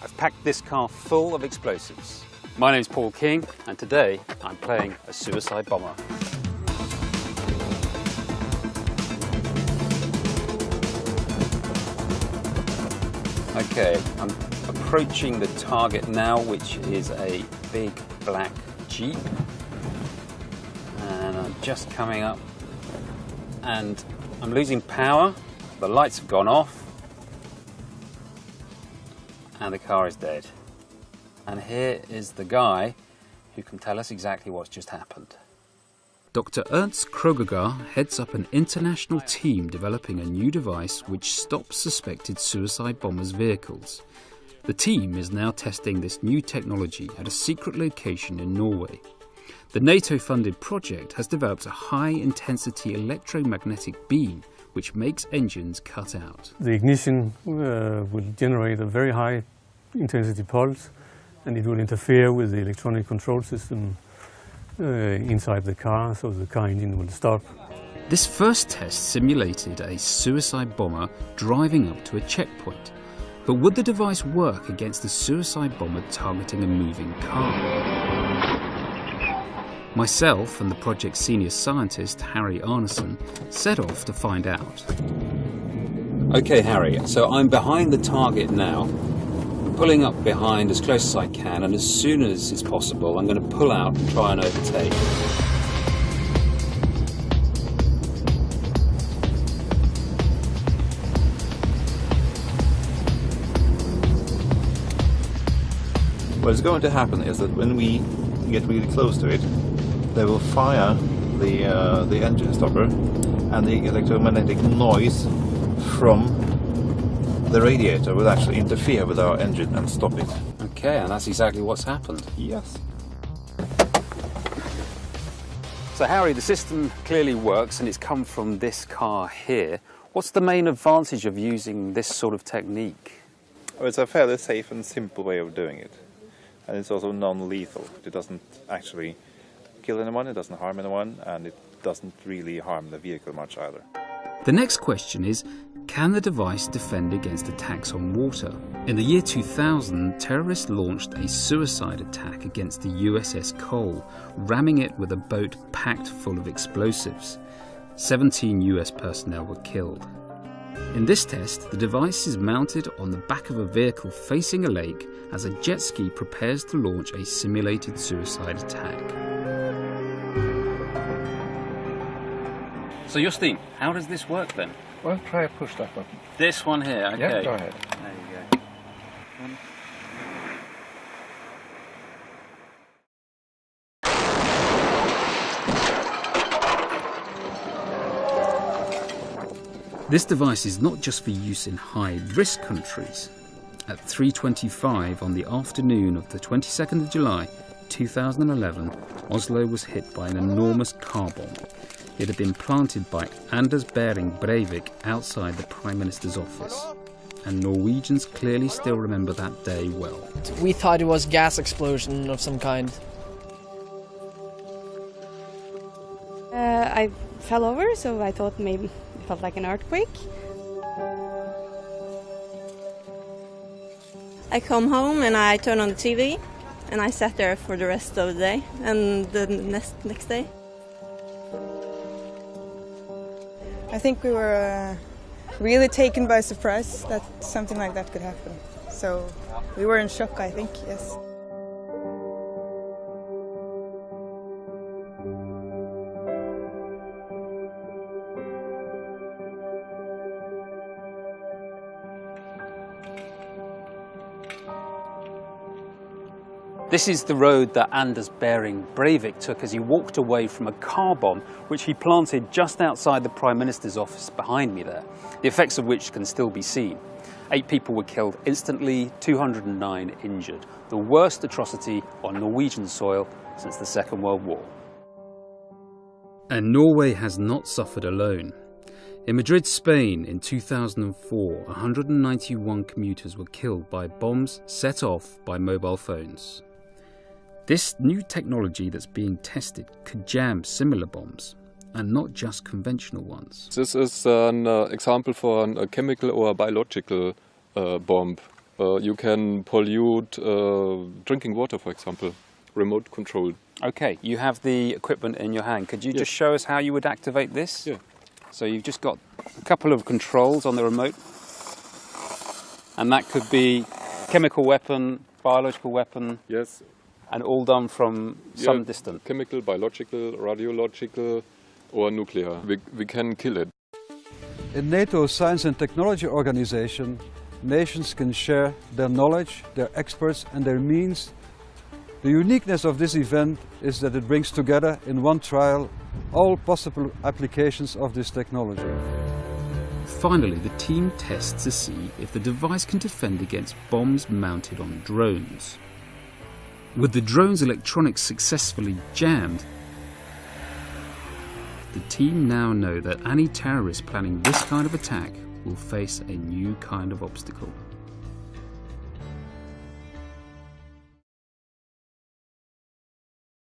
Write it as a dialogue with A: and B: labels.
A: I've packed this car full of explosives. My name's Paul King, and today I'm playing a suicide bomber. Okay, I'm approaching the target now, which is a big black Jeep. And I'm just coming up, and I'm losing power. The lights have gone off, and the car is dead. And here is the guy who can tell us exactly what's just happened.
B: Dr. Ernst Krogegar heads up an international team developing a new device which stops suspected suicide bombers' vehicles. The team is now testing this new technology at a secret location in Norway. The NATO-funded project has developed a high-intensity electromagnetic beam which makes engines cut out.
C: The ignition will generate a very high-intensity pulse, and it will interfere with the electronic control system inside the car, so the car engine will stop.
B: This first test simulated a suicide bomber driving up to a checkpoint. But would the device work against a suicide bomber targeting a moving car? Myself and the project's senior scientist, Harry Arneson, set off to find out.
A: Okay, Harry, so I'm behind the target now. I'm pulling up behind as close as I can, and as soon as it's possible, I'm going to pull out and try and overtake.
D: What's going to happen is that when we get really close to it, they will fire the engine stopper, and the electromagnetic noise from the radiator will actually interfere with our engine and stop it.
A: Okay, and that's exactly what's happened.
D: Yes.
A: So Harry, the system clearly works, and it's come from this car here. What's the main advantage of using this sort of technique?
D: Well, it's a fairly safe and simple way of doing it. And it's also non-lethal. It doesn't actually kill anyone, it doesn't harm anyone, and it doesn't really harm the vehicle much either.
B: The next question is, can the device defend against attacks on water? In the year 2000, terrorists launched a suicide attack against the USS Cole, ramming it with a boat packed full of explosives. 17 US personnel were killed. In this test, the device is mounted on the back of a vehicle facing a lake as a jet ski prepares to launch a simulated suicide attack.
A: So Justin, how does this work then?
E: Well, try to push that button.
A: This one here, okay.
E: Yeah, go ahead.
A: There you go.
B: This device is not just for use in high-risk countries. At 3:25 on the afternoon of the 22nd of July 2011, Oslo was hit by an enormous car bomb. It had been planted by Anders Behring Breivik outside the Prime Minister's office. And Norwegians clearly still remember that day well.
F: We thought it was a gas explosion of some kind.
G: I fell over, so I thought maybe it felt like an earthquake.
H: I come home and I turn on the TV, and I sat there for the rest of the day and the next day.
I: I think we were really taken by surprise that something like that could happen. So we were in shock, I think, yes.
A: This is the road that Anders Behring Breivik took as he walked away from a car bomb which he planted just outside the Prime Minister's office behind me there, the effects of which can still be seen. 8 people were killed instantly, 209 injured, the worst atrocity on Norwegian soil since the Second World War.
B: And Norway has not suffered alone. In Madrid, Spain, in 2004, 191 commuters were killed by bombs set off by mobile phones. This new technology that's being tested could jam similar bombs, and not just conventional ones.
J: This is an example for a chemical or biological bomb. You can pollute drinking water, for example, remote control.
A: Okay, you have the equipment in your hand. Could you just show us how you would activate this?
J: Yeah.
A: So you've just got a couple of controls on the remote, and that could be chemical weapon, biological weapon.
J: Yes.
A: And all done from some distance.
J: Chemical, biological, radiological, or nuclear. We can kill it.
K: In NATO's Science and Technology Organization, nations can share their knowledge, their experts and their means. The uniqueness of this event is that it brings together in one trial all possible applications of this technology.
B: Finally, the team tests to see if the device can defend against bombs mounted on drones. With the drone's electronics successfully jammed, the team now know that any terrorist planning this kind of attack will face a new kind of obstacle.